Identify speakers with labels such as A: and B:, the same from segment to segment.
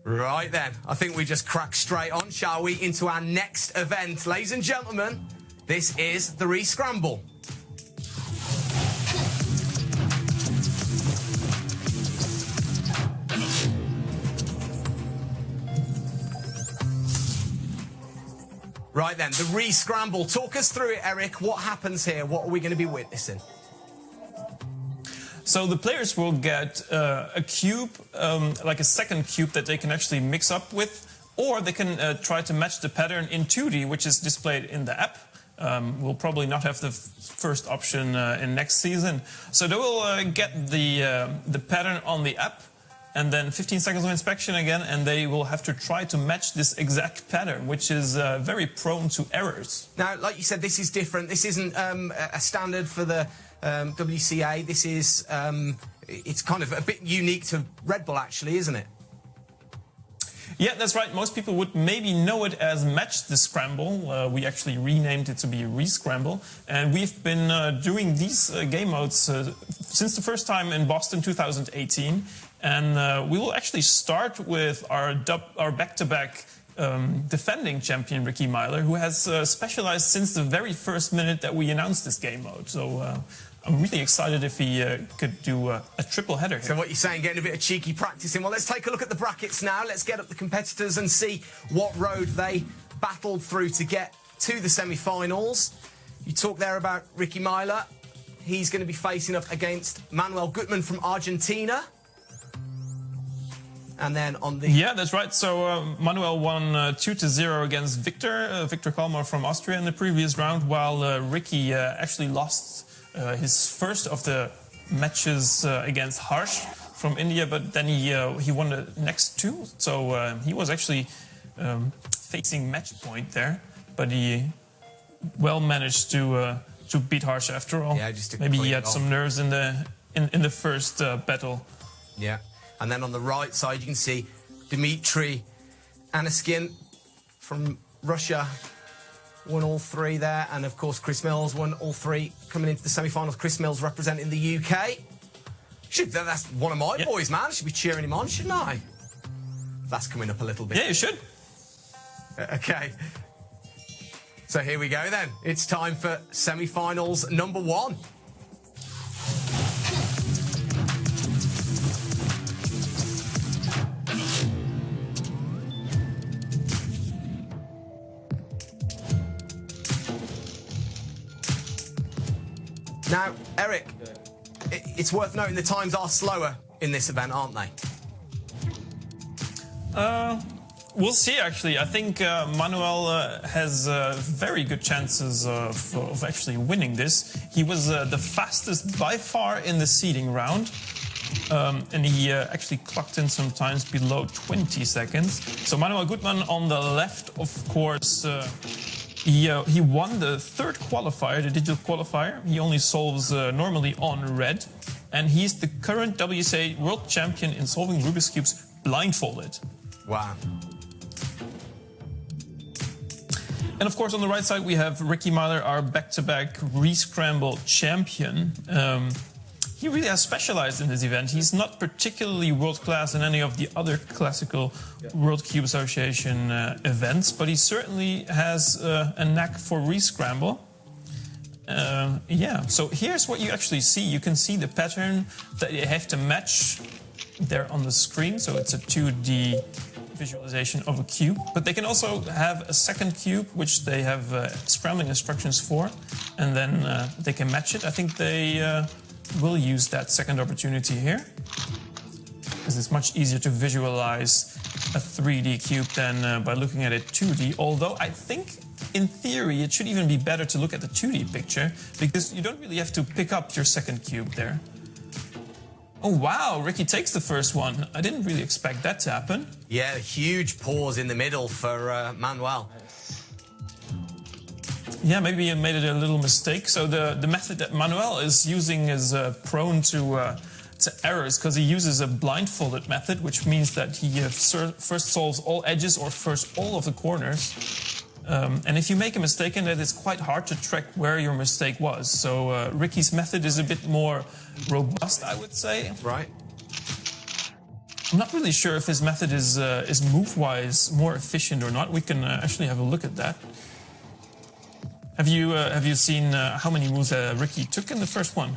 A: Right then, I think we just crack straight on, shall we, into our next event. Ladies and gentlemen, this is the Re-Scramble. Right then, the Re-Scramble. Talk us through it, Eric. What happens here? What are we going to be witnessing?
B: So the players will get a cube, like a second cube that they can actually mix up with, or they can try to match the pattern in 2D, which is displayed in the app. We'll probably not have the first option in next season. So they will get the pattern on the app, and then 15 seconds of inspection again, and they will have to try to match this exact pattern, which is very prone to errors.
A: Now, like you said, this is different. This isn't a standard for the WCA. This is, it's kind of a bit unique to Redbull, actually, isn't it?
B: Yeah, that's right. Most people would maybe know it as Match the Scramble. We actually renamed it to be Re-Scramble. And we've been doing these game modes since the first time in Boston 2018. And we will actually start with our back-to-back defending champion, Ricky Myler, who has specialized since the very first minute that we announced this game mode. So I'm really excited if he could do a triple header here.
A: So what you're saying, getting a bit of cheeky practice in. Well, let's take a look at the brackets now. Let's get up the competitors and see what road they battled through to get to the semi-finals. You talked there about Ricky Myler. He's going to be facing up against Manuel Gutmann from Argentina. And then on the...
B: Yeah, that's right. So Manuel won 2-0 against Victor Kalmar from Austria in the previous round, while Ricky actually lost his first of the matches against Harsh from India, but then he won the next two. So he was actually facing match point there, but he well managed to beat Harsh after all.
A: Yeah, just
B: maybe he had some nerves in the first battle.
A: Yeah. And then on the right side, you can see Dmitry Anaskin from Russia won all three there. And, of course, Chris Mills won all three coming into the semi-finals. Chris Mills representing the UK. That's one of my boys, man. I should be cheering him on, shouldn't I? That's coming up a little bit.
B: Yeah, you should.
A: OK. So here we go, then. It's time for semi-finals number 1. Now, Eric, it's worth noting the times are slower in this event, aren't they?
B: We'll see, actually. I think Manuel has very good chances of actually winning this. He was the fastest by far in the seeding round. And he actually clocked in some times below 20 seconds. So Manuel Gutmann on the left, of course... He won the third qualifier, the digital qualifier. He only solves normally on red. And he's the current WCA world champion in solving Rubik's Cubes blindfolded.
A: Wow.
B: And of course, on the right side, we have Ricky Myler, our back-to-back Re-Scramble champion. He really has specialized in this event. He's not particularly world-class in any of the other classical World Cube Association events, but he certainly has a knack for Re-Scramble. Yeah, so here's what you actually see. You can see the pattern that you have to match there on the screen. So it's a 2D visualization of a cube. But they can also have a second cube, which they have scrambling instructions for, and then they can match it. I think they... we'll use that second opportunity here, because it's much easier to visualize a 3D cube than by looking at it 2D, although I think in theory it should even be better to look at the 2D picture, because you don't really have to pick up your second cube there. Oh wow, Ricky takes the first one. I didn't really expect that to happen.
A: Yeah, a huge pause in the middle for Manuel.
B: Yeah, maybe he made it a little mistake. So the method that Manuel is using is prone to errors, because he uses a blindfolded method, which means that he first solves all edges or first all of the corners. And if you make a mistake in that, it's quite hard to track where your mistake was. So Ricky's method is a bit more robust, I would say.
A: Right.
B: I'm not really sure if this method is move-wise more efficient or not. We can actually have a look at that. Have you seen how many moves Ricky took in the first one?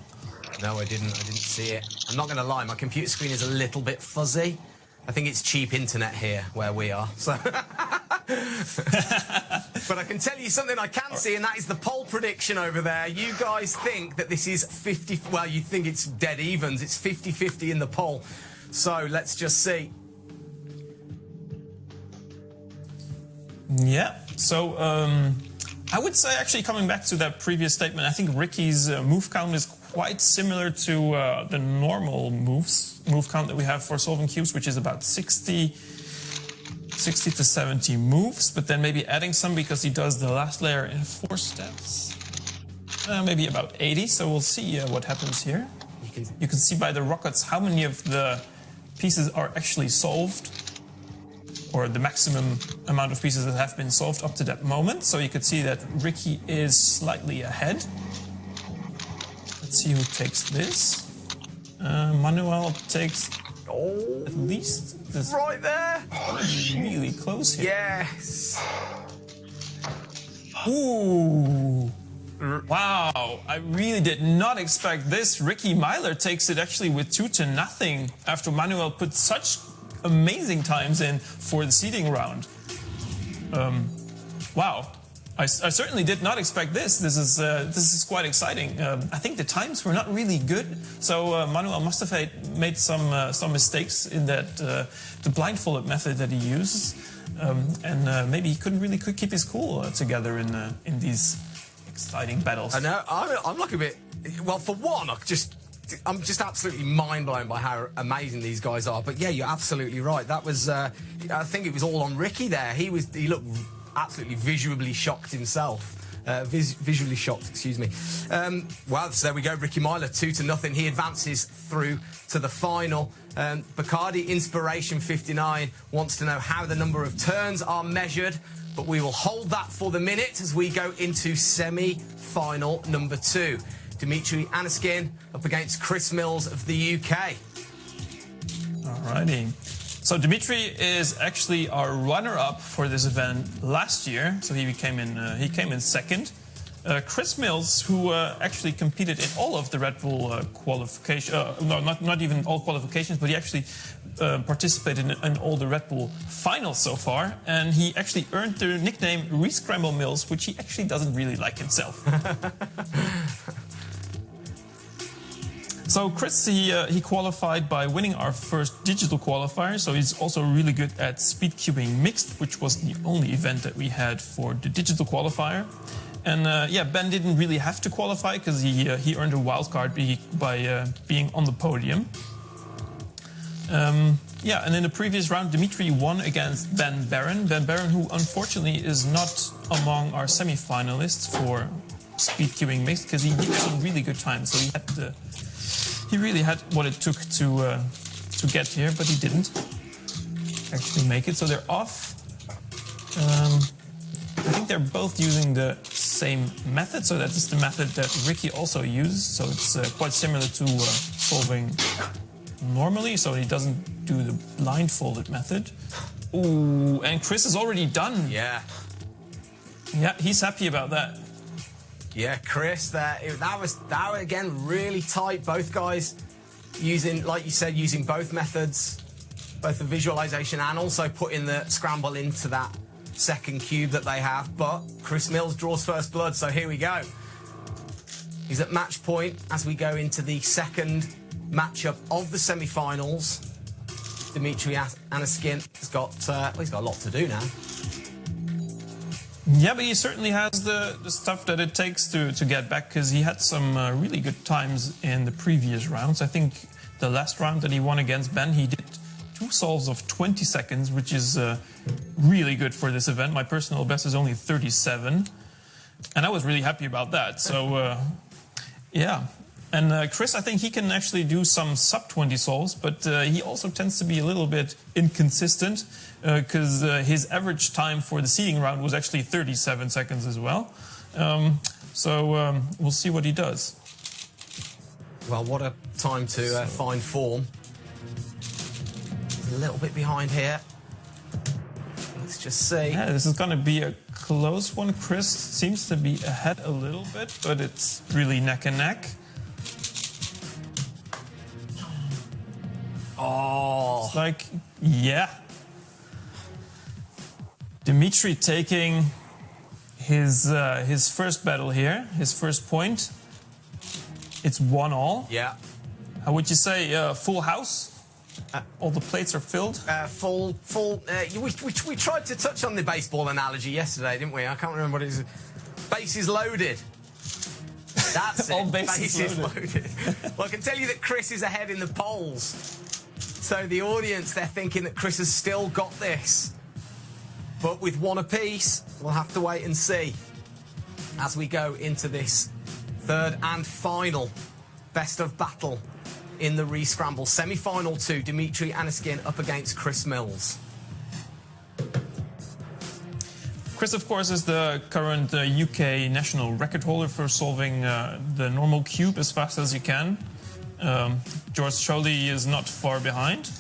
A: No, I didn't see it. I'm not going to lie, my computer screen is a little bit fuzzy. I think it's cheap internet here where we are. So, but I can tell you something I can see, and that is the poll prediction over there. You guys think that this is 50... Well, you think it's dead evens. It's 50-50 in the poll. So let's just see.
B: Yeah. So I would say, actually, coming back to that previous statement, I think Ricky's move count is quite similar to the normal move count that we have for solving cubes, which is about 60 to 70 moves, but then maybe adding some because he does the last layer in 4 steps. Maybe about 80, so we'll see what happens here. You can see by the rockets how many of the pieces are actually solved, or the maximum amount of pieces that have been solved up to that moment. So you could see that Ricky is slightly ahead. Let's see who takes this. Manuel takes at least this.
A: Right there.
B: Really close here.
A: Yes.
B: Ooh. Wow, I really did not expect this. Ricky Myler takes it actually with 2-0 after Manuel put such amazing times in for the seeding round. Wow. I certainly did not expect this. This is quite exciting. I think the times were not really good, so Manuel must have made some mistakes in that the blindfolded method that he uses, and maybe he couldn't really keep his cool together in these exciting battles.
A: I know. I'm like a bit. Well, for one, I'm just absolutely mind blown by how amazing these guys are. But yeah, you're absolutely right. That was. I think it was all on Ricky there. He looked absolutely visually shocked himself. Visually shocked, excuse me. Well, so there we go. Ricky Myler, 2-0. He advances through to the final. Bacardi Inspiration 59 wants to know how the number of turns are measured, but we will hold that for the minute as we go into semi-final number 2. Dimitri Anaskin up against Chris Mills of the UK.
B: Alrighty. So Dimitri is actually our runner-up for this event last year. So he came in second. Chris Mills, who actually competed in all of the Red Bull qualifications, no, not even all qualifications, but he actually participated in all the Red Bull finals so far, and he actually earned the nickname Re-Scramble Mills, which he actually doesn't really like himself. So Chris, he qualified by winning our first digital qualifier, so he's also really good at speed cubing mixed, which was the only event that we had for the digital qualifier. And yeah, Ben didn't really have to qualify because he earned a wild card by being on the podium. Yeah, and in the previous round, Dimitri won against Ben Barron. Ben Barron, who unfortunately is not among our semi-finalists for speed cubing mixed because he did some really good times. So he really had what it took to get here, but he didn't actually make it. So they're off. I think they're both using the same method, so that is the method that Ricky also uses. So it's quite similar to solving normally, so he doesn't do the blindfolded method. Ooh, and Chris is already done.
A: Yeah.
B: Yeah, he's happy about that.
A: Yeah, Chris, that was again really tight. Both guys using, like you said, using both methods, both the visualization and also putting the scramble into that second cube that they have. But Chris Mills draws first blood, so here we go. He's at match point as we go into the second matchup of the semi-finals. Dimitri Anaskin has got he's got a lot to do now.
B: Yeah, but he certainly has the stuff that it takes to get back, because he had some really good times in the previous rounds. I think the last round that he won against Ben, he did 2 solves of 20 seconds, which is really good for this event. My personal best is only 37, and I was really happy about that. So, yeah. And Chris, I think he can actually do some sub-20 solves, but he also tends to be a little bit inconsistent because his average time for the seeding round was actually 37 seconds as well. So we'll see what he does.
A: Well, what a time to find form. a little bit behind here. Let's just see.
B: Yeah, this is going to be a close one. Chris seems to be ahead a little bit, but it's really neck and neck.
A: Oh.
B: It's like, yeah. Dimitri taking his first battle here, his first point. It's 1-1.
A: Yeah.
B: How would you say, full house? All the plates are filled?
A: Full. We tried to touch on the baseball analogy yesterday, didn't we? I can't remember what it is. Bases loaded. That's it.
B: All bases
A: loaded. Well, I can tell you that Chris is ahead in the polls. So the audience, they're thinking that Chris has still got this. But with one apiece, we'll have to wait and see as we go into this third and final best of battle in the Re-Scramble. Semi-final 2, Dimitri Anaskin up against Chris Mills.
B: Chris, of course, is the current UK national record holder for solving the normal cube as fast as you can. George Choley is not far behind.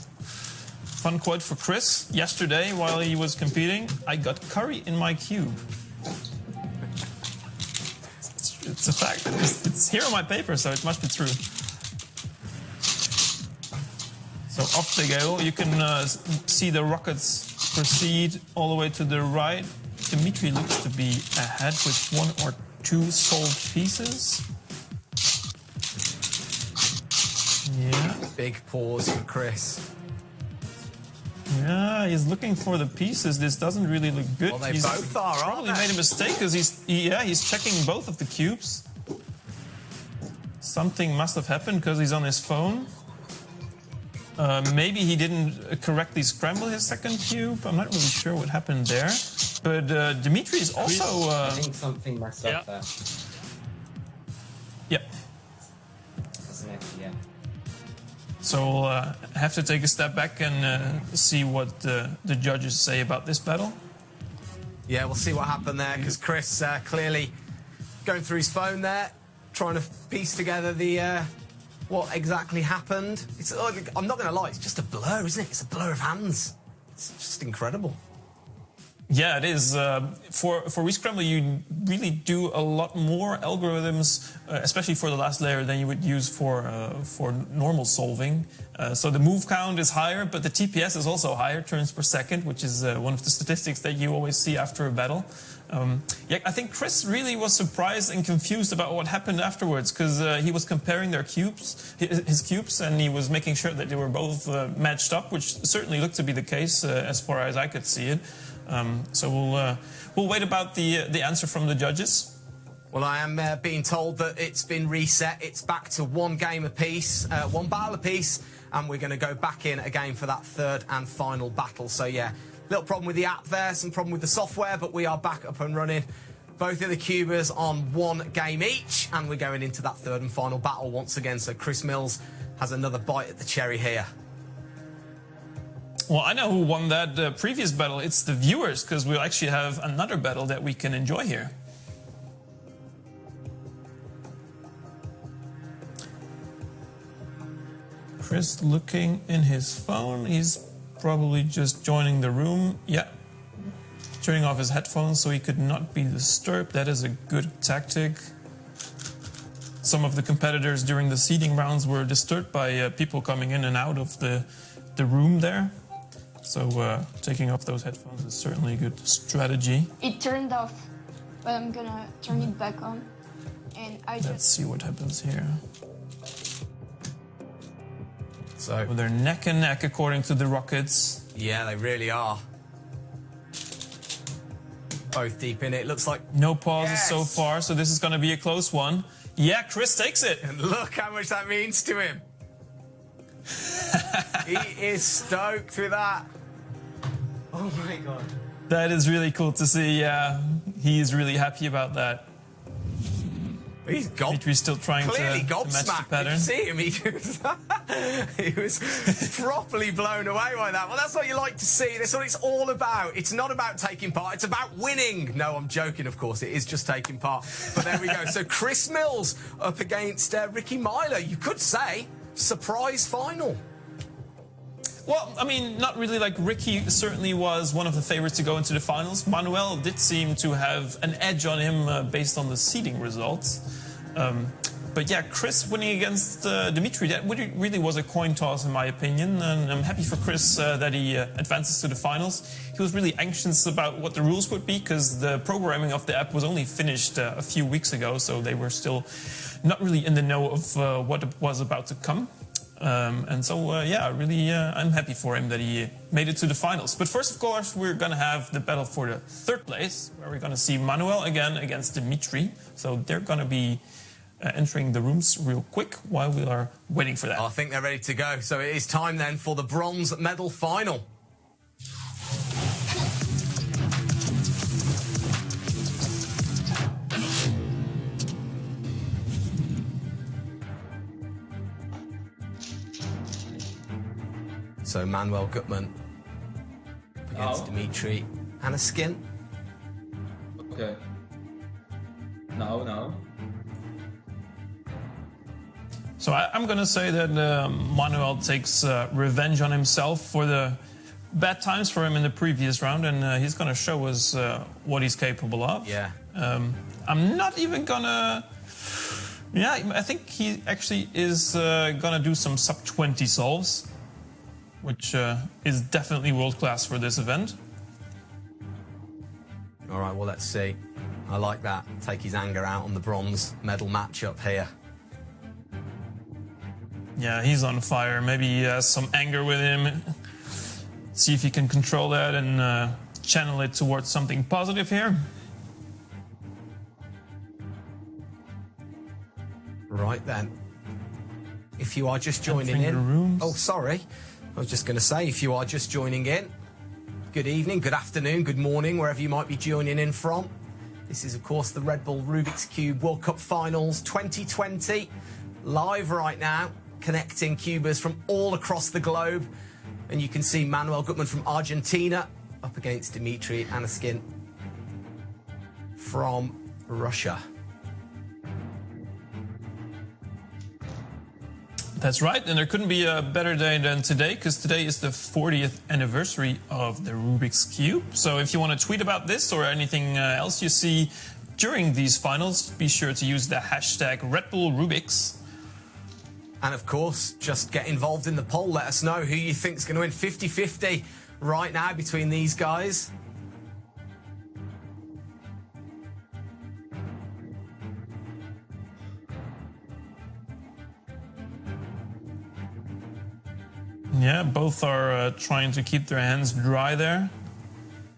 B: Fun quote for Chris. Yesterday, while he was competing, I got curry in my cube. It's a fact. It's here on my paper, so it must be true. So off they go. You can see the rockets proceed all the way to the right. Dimitri looks to be ahead with 1 or 2 solved pieces. Yeah.
A: Big pause for Chris.
B: Yeah, he's looking for the pieces. This doesn't really look good.
A: Well, they
B: He's
A: both are, aren't
B: probably
A: they?
B: made a mistake because he's checking both of the cubes. Something must have happened because he's on his phone. Maybe he didn't correctly scramble his second cube. I'm not really sure what happened there. But Dimitri is also...
C: I think something messed up there.
B: Yeah.
C: Doesn't actually, yeah.
B: So we'll have to take a step back and see what the judges say about this battle.
A: Yeah, we'll see what happened there, because Chris clearly going through his phone there, trying to piece together the what exactly happened. It's, I'm not going to lie, it's just a blur, isn't it? It's a blur of hands. It's just incredible.
B: Yeah, it is. For Re-Scramble, you really do a lot more algorithms, especially for the last layer, than you would use for normal solving. So the move count is higher, but the TPS is also higher, turns per second, which is one of the statistics that you always see after a battle. Yeah, I think Chris really was surprised and confused about what happened afterwards, because he was comparing their cubes, his cubes, and he was making sure that they were both matched up, which certainly looked to be the case as far as I could see it. So we'll wait about the answer from the judges.
A: Well, I am being told that it's been reset. It's back to 1 game apiece, 1 battle apiece, and we're going to go back in again for that third and final battle. So yeah, little problem with the app there, some problem with the software, but we are back up and running. Both of the cubers on 1 game each, and we're going into that third and final battle once again. So Chris Mills has another bite at the cherry here.
B: Well, I know who won that previous battle. It's the viewers, because we'll actually have another battle that we can enjoy here. Chris looking in his phone. He's probably just joining the room. Yeah. Turning off his headphones so he could not be disturbed. That is a good tactic. Some of the competitors during the seeding rounds were disturbed by people coming in and out of the room there. So taking off those headphones is certainly a good strategy.
D: It turned off, but I'm gonna turn it back on. And
B: Let's see what happens here.
A: So
B: Well, they're neck and neck according to the Rockets.
A: yeah, they really are. Both deep in it. Looks like
B: No pauses
A: Yes!
B: so far, so this is going to be a close one. Yeah, Chris takes it.
A: And look how much that means to him. He is stoked with that. Oh my God.
B: That is really cool to see. Yeah, he is really happy about that.
A: He's
B: Dimitri's still trying to match the
A: gobsmacked.
B: pattern.
A: Did you see him? He was properly blown away by that. Well, that's what you like to see. That's what it's all about. It's not about taking part. It's about winning. No, I'm joking, of course. It is just taking part. But there we go. So Chris Mills up against Ricky Myler. You could say surprise final.
B: Well, I mean, not really. Like, Ricky certainly was one of the favorites to go into the finals. Manuel did seem to have an edge on him based on the seeding results. But yeah, Chris winning against Dimitri, that really was a coin toss in my opinion. And I'm happy for Chris that he advances to the finals. He was really anxious about what the rules would be because the programming of the app was only finished a few weeks ago. So they were still not really in the know of what was about to come. And so, yeah, really, I'm happy for him that he made it to the finals. But first, of course, we're going to have the battle for the third place, where we're going to see Manuel again against Dimitri. So they're going to be entering the rooms real quick while we are waiting for that.
A: I think they're ready to go. So it is time then for the bronze medal final. So Manuel Gutman against Dimitri Anaskin.
E: Okay. No.
B: So I'm going to say that Manuel takes revenge on himself for the bad times for him in the previous round, and he's going to show us what he's capable of.
A: Yeah.
B: I'm not even going to... Yeah, I think he actually is going to do some sub-20 solves, which is definitely world-class for this event.
A: All right, well, let's see. I like that. Take his anger out on the bronze medal matchup here.
B: Yeah, he's on fire. Maybe he has some anger with him. See if he can control that and channel it towards something positive here.
A: Right then. If you are just joining in... Oh, sorry. I was just going to say, if you are just joining in, good evening, good afternoon, good morning, wherever you might be joining in from. This is, of course, the Redbull Rubiks Cube World Cup Finals 2020. Live right now, connecting cubers from all across the globe. And you can see Manuel Gutman from Argentina up against Dimitri Anaskin from Russia.
B: That's right, and there couldn't be a better day than today, because today is the 40th anniversary of the Rubik's Cube. So if you want to tweet about this or anything else you see during these finals, be sure to use the hashtag RedbullRubiks.
A: And of course, just get involved in the poll. Let us know who you think is going to win 50-50 right now between these guys.
B: Yeah, both are trying to keep their hands dry there,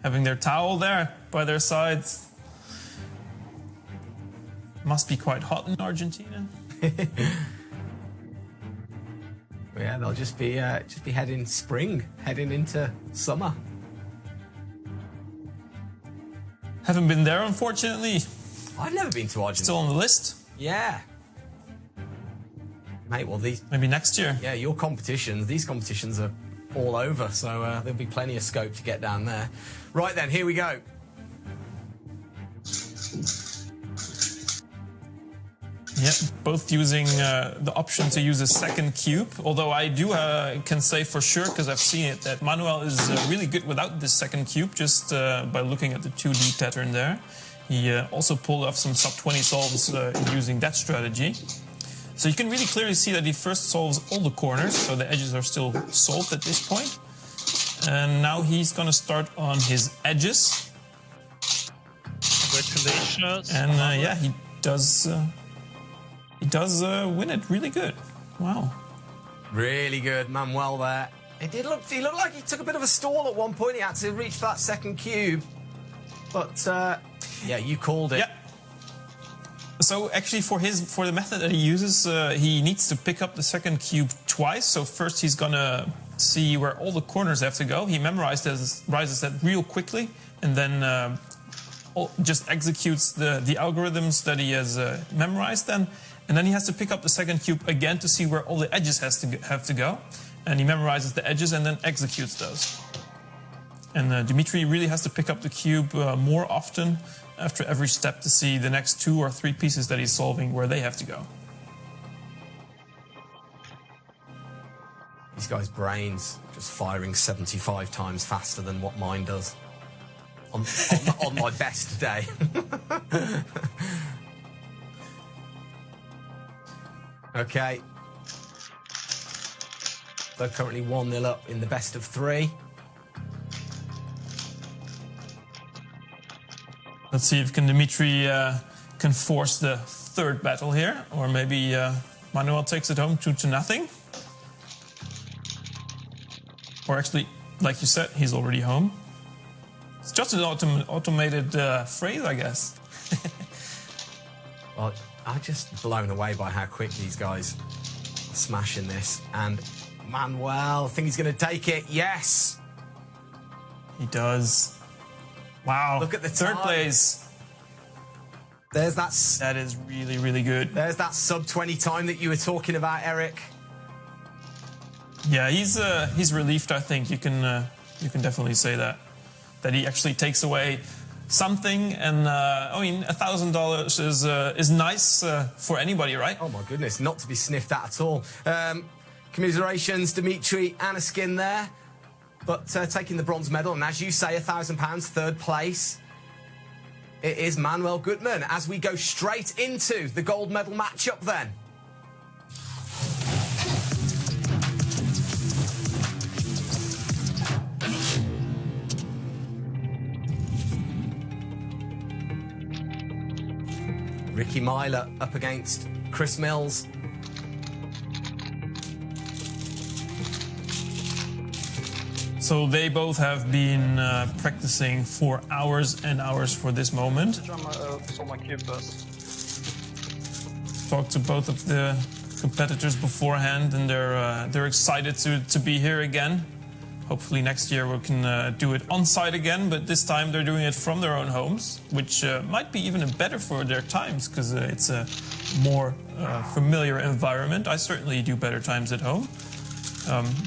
B: having their towel there by their sides. Must be quite hot in Argentina.
A: Yeah, they'll just be heading into summer.
B: Haven't been there, unfortunately.
A: I've never been to Argentina.
B: Still on the list.
A: Yeah. Mate, well,
B: maybe next year.
A: Yeah, these competitions are all over, so there'll be plenty of scope to get down there. Right then, here we go.
B: Yeah, both using the option to use a second cube. Although I can say for sure, because I've seen it, that Manuel is really good without this second cube, just by looking at the 2D pattern there. He also pulled off some sub-20 solves using that strategy. So you can really clearly see that he first solves all the corners, so the edges are still solved at this point. And now he's going to start on his edges.
F: Congratulations.
B: And yeah, he does win it really good. Wow.
A: Really good, Manuel there. He looked like he took a bit of a stall at one point. He had to reach for that second cube. But, yeah, you called it.
B: Yeah. So actually for the method that he uses, he needs to pick up the second cube twice. So first he's gonna see where all the corners have to go. He memorizes that real quickly, and then just executes the algorithms that he has memorized then. And then he has to pick up the second cube again to see where all the edges have to go. And he memorizes the edges and then executes those. And Dimitri really has to pick up the cube more often after every step to see the next 2 or 3 pieces that he's solving where they have to go.
A: He This guy's brain's just firing 75 times faster than what mine does on my best day. Okay. They're currently 1-0 up in the best of 3.
B: Let's see if Dimitri can force the third battle here, or maybe Manuel takes it home 2-0. Or actually, like you said, he's already home. It's just an automated phrase, I guess.
A: Well, I'm just blown away by how quick these guys are smashing this. And Manuel, I think he's going to take it. Yes.
B: He does. Wow.
A: Look at the
B: third
A: time.
B: place.
A: There's that.
B: That is really, really good.
A: There's that sub-20 time that you were talking about, Eric.
B: Yeah, he's relieved. I think you can definitely say that he actually takes away something. And I mean, $1,000 is nice for anybody, right?
A: Oh my goodness, not to be sniffed at at all. Commiserations, Dimitri, and a skin there, but taking the bronze medal. And as you say, £1,000, third place. It is Manuel Gutmann as we go straight into the gold medal matchup then. Ricky Myler up against Chris Mills.
B: So they both have been practicing for hours and hours for this moment. Talked to both of the competitors beforehand, and they're excited to be here again. Hopefully next year we can do it on site again, but this time they're doing it from their own homes, which might be even better for their times because it's a more familiar environment. I certainly do better times at home.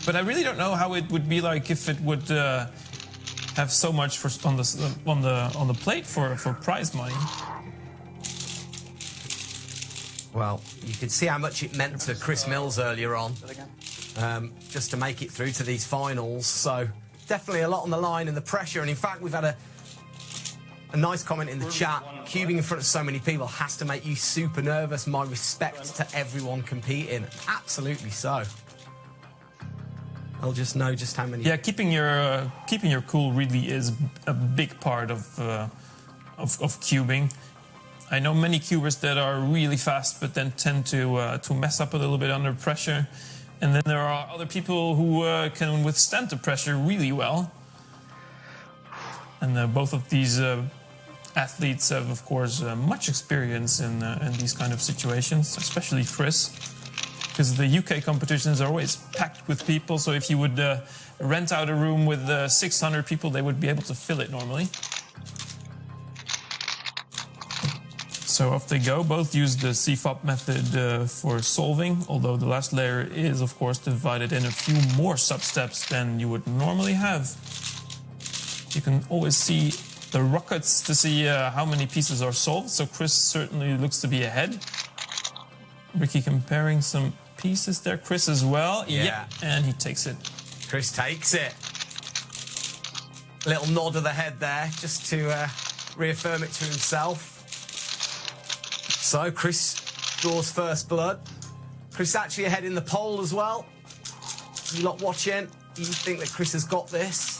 B: But I really don't know how it would be like if it would have so much on the plate for prize money.
A: Well, you could see how much it meant to Chris Mills earlier on, just to make it through to these finals. So definitely a lot on the line and the pressure. And in fact, we've had a nice comment in the chat. Cubing in front of so many people has to make you super nervous. My respect to everyone competing. Absolutely so. I'll just know just how many.
B: Yeah, keeping your cool really is a big part of cubing. I know many cubers that are really fast, but then tend to mess up a little bit under pressure. And then there are other people who can withstand the pressure really well. And both of these athletes have, of course, much experience in these kind of situations, especially Chris. Because the UK competitions are always packed with people, so if you would rent out a room with 600 people, they would be able to fill it normally. So off they go. Both use the CFOP method for solving, although the last layer is, of course, divided in a few more sub-steps than you would normally have. You can always see the rockets to see how many pieces are solved, so Chris certainly looks to be ahead. Ricky comparing some pieces there. Chris as well.
A: Yeah.
B: Yep. And he takes it.
A: Chris takes it. Little nod of the head there, just to reaffirm it to himself. So Chris draws first blood. Chris actually ahead in the poll as well. You lot watching, you think that Chris has got this?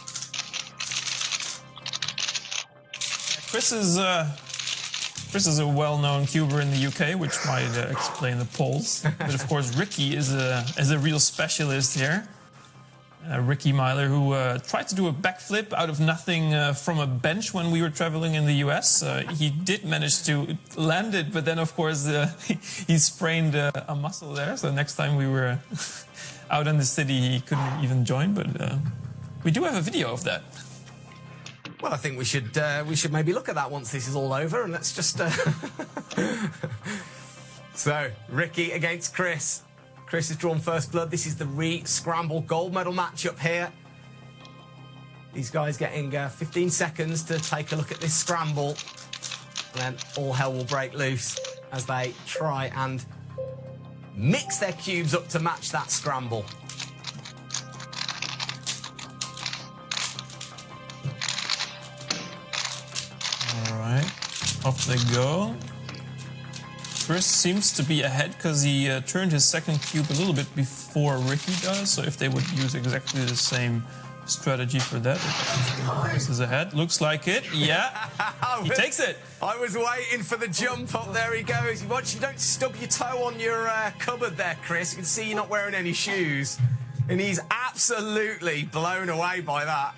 B: Chris is a well-known cuber in the UK, which might explain the polls. But of course, Ricky is a real specialist here. Ricky Myler, who tried to do a backflip out of nothing from a bench when we were traveling in the US. He did manage to land it, but then, of course, he sprained a muscle there. So next time we were out in the city, he couldn't even join. But we do have a video of that.
A: Well, I think we should maybe look at that once this is all over, and let's just. So, Ricky against Chris. Chris has drawn first blood. This is the Re-Scramble gold medal matchup here. These guys getting 15 seconds to take a look at this scramble. And then all hell will break loose as they try and mix their cubes up to match that scramble.
B: Off they go. Chris seems to be ahead because he turned his second cube a little bit before Ricky does. So if they would use exactly the same strategy for that, Chris is ahead. Looks like it. Yeah, he takes it.
A: I was waiting for the jump up. There he goes. Watch you don't stub your toe on your cupboard there, Chris. You can see you're not wearing any shoes. And he's absolutely blown away by that.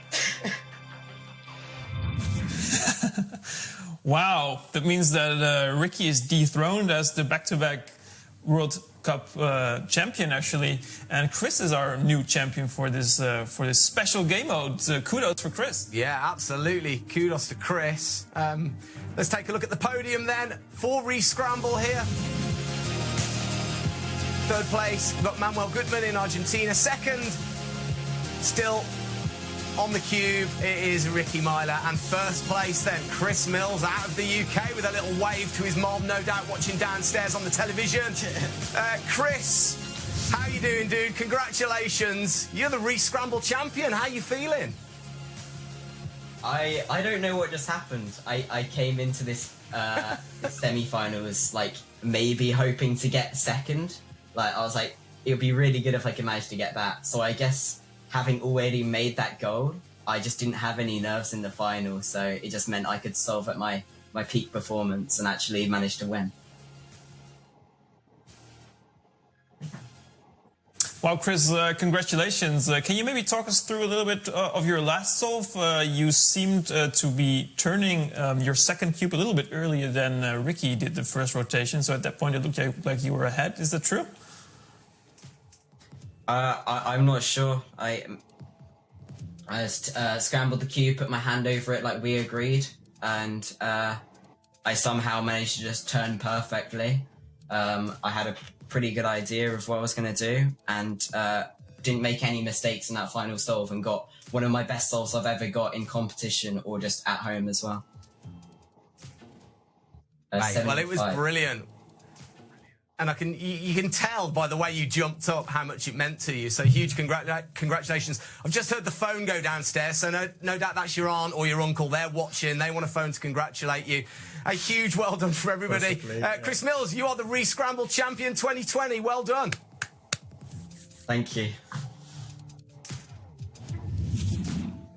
B: Wow, that means that Ricky is dethroned as the back-to-back World Cup champion, actually, and Chris is our new champion for this special game mode. Kudos for Chris.
A: Yeah, absolutely. Kudos to Chris. Let's take a look at the podium then for Re-Scramble here. Third place, we've got Manuel Goodman in Argentina. Second, still on the cube, it is Ricky Myler. And first place then, Chris Mills out of the UK with a little wave to his mom, no doubt watching downstairs on the television. Chris, how you doing, dude? Congratulations. You're the Re-Scramble champion. How you feeling?
C: I don't know what just happened. I came into this semi-finals like maybe hoping to get second. Like I was like, it would be really good if I could manage to get that. So I guess having already made that goal, I just didn't have any nerves in the final. So it just meant I could solve at my peak performance and actually manage to win.
B: Wow, Chris, congratulations. Can you maybe talk us through a little bit of your last solve? You seemed to be turning your second cube a little bit earlier than Ricky did the first rotation. So at that point, it looked like you were ahead. Is that true?
C: I'm not sure. I scrambled the cube, put my hand over it like we agreed, and I somehow managed to just turn perfectly. I had a pretty good idea of what I was going to do, and didn't make any mistakes in that final solve, and got one of my best solves I've ever got in competition or just at home as well.
A: Well, it was brilliant. And you can tell by the way you jumped up how much it meant to you. So huge congratulations. I've just heard the phone go downstairs, so no doubt that's your aunt or your uncle. They're watching. They want a phone to congratulate you. A huge well done for everybody. Chris Mills, you are the Re-Scramble champion 2020. Well done.
C: Thank you.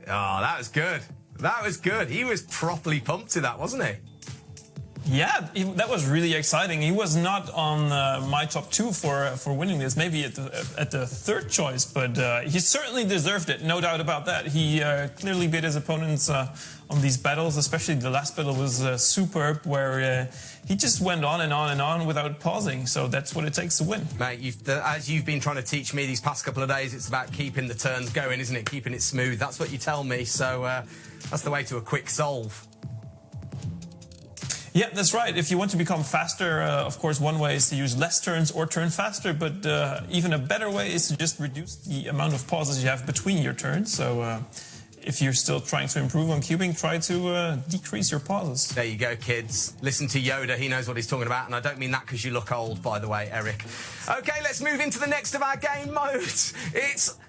A: Oh, that was good. That was good. He was properly pumped to that, wasn't he?
B: Yeah, that was really exciting. He was not on my top two for winning this, maybe at the third choice, but he certainly deserved it, no doubt about that. He clearly beat his opponents on these battles, especially the last battle was superb, where he just went on and on and on without pausing, so that's what it takes to win.
A: Mate, as you've been trying to teach me these past couple of days, it's about keeping the turns going, isn't it? Keeping it smooth. That's what you tell me, so that's the way to a quick solve.
B: Yeah, that's right. If you want to become faster, of course, one way is to use less turns or turn faster, but even a better way is to just reduce the amount of pauses you have between your turns. So if you're still trying to improve on cubing, try to decrease your pauses. There
A: you go, kids. Listen to Yoda. He knows what he's talking about, and I don't mean that because you look old, by the way, Eric. OK, let's move into the next of our game modes.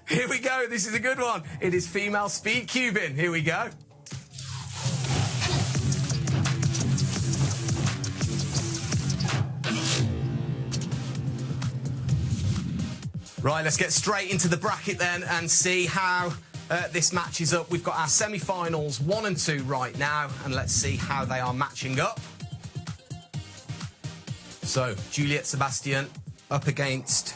A: Here we go. This is a good one. It is female speed cubing. Here we go. Right, let's get straight into the bracket then and see how this matches up. We've got our semi-finals 1 and 2 right now, and let's see how they are matching up. So, Juliet Sebastian up against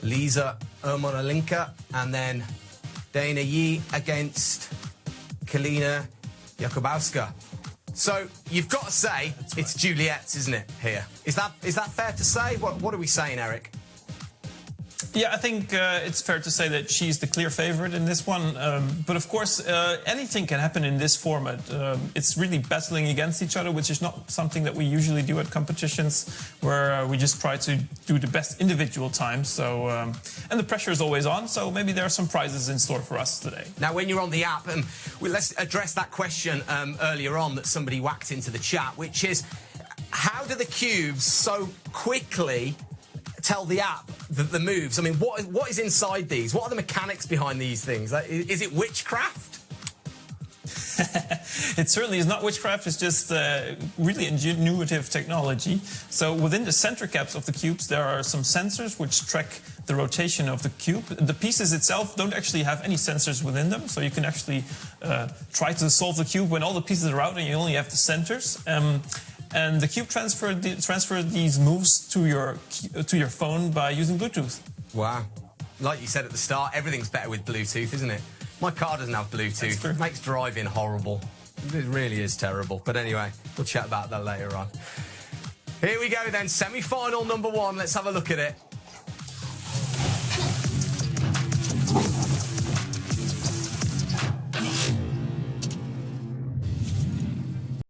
A: Lisa Ermonalinka, and then Dana Yi against Kalina Jakubowska. So, you've got to say it's Juliet's, isn't it, here? Is that fair to say? What are we saying, Eric?
B: Yeah, I think it's fair to say that she's the clear favorite in this one. But of course, anything can happen in this format. It's really battling against each other, which is not something that we usually do at competitions, where we just try to do the best individual time. So, and the pressure is always on. So maybe there are some prizes in store for us today.
A: Now, when you're on the app, let's address that question earlier on that somebody whacked into the chat, which is, how do the cubes so quickly tell the app the moves? I mean, what is inside these? What are the mechanics behind these things? Is it witchcraft?
B: It certainly is not witchcraft, it's just really ingenuitive technology. So within the center caps of the cubes, there are some sensors which track the rotation of the cube. The pieces itself don't actually have any sensors within them, so you can actually try to solve the cube when all the pieces are out and you only have the centers. And the cube transfer these moves to your phone by using Bluetooth.
A: Wow. Like you said at the start, everything's better with Bluetooth, isn't it? My car doesn't have Bluetooth. It makes driving horrible. It really is terrible. But anyway, we'll chat about that later on. Here we go then, semi-final number 1. Let's have a look at it.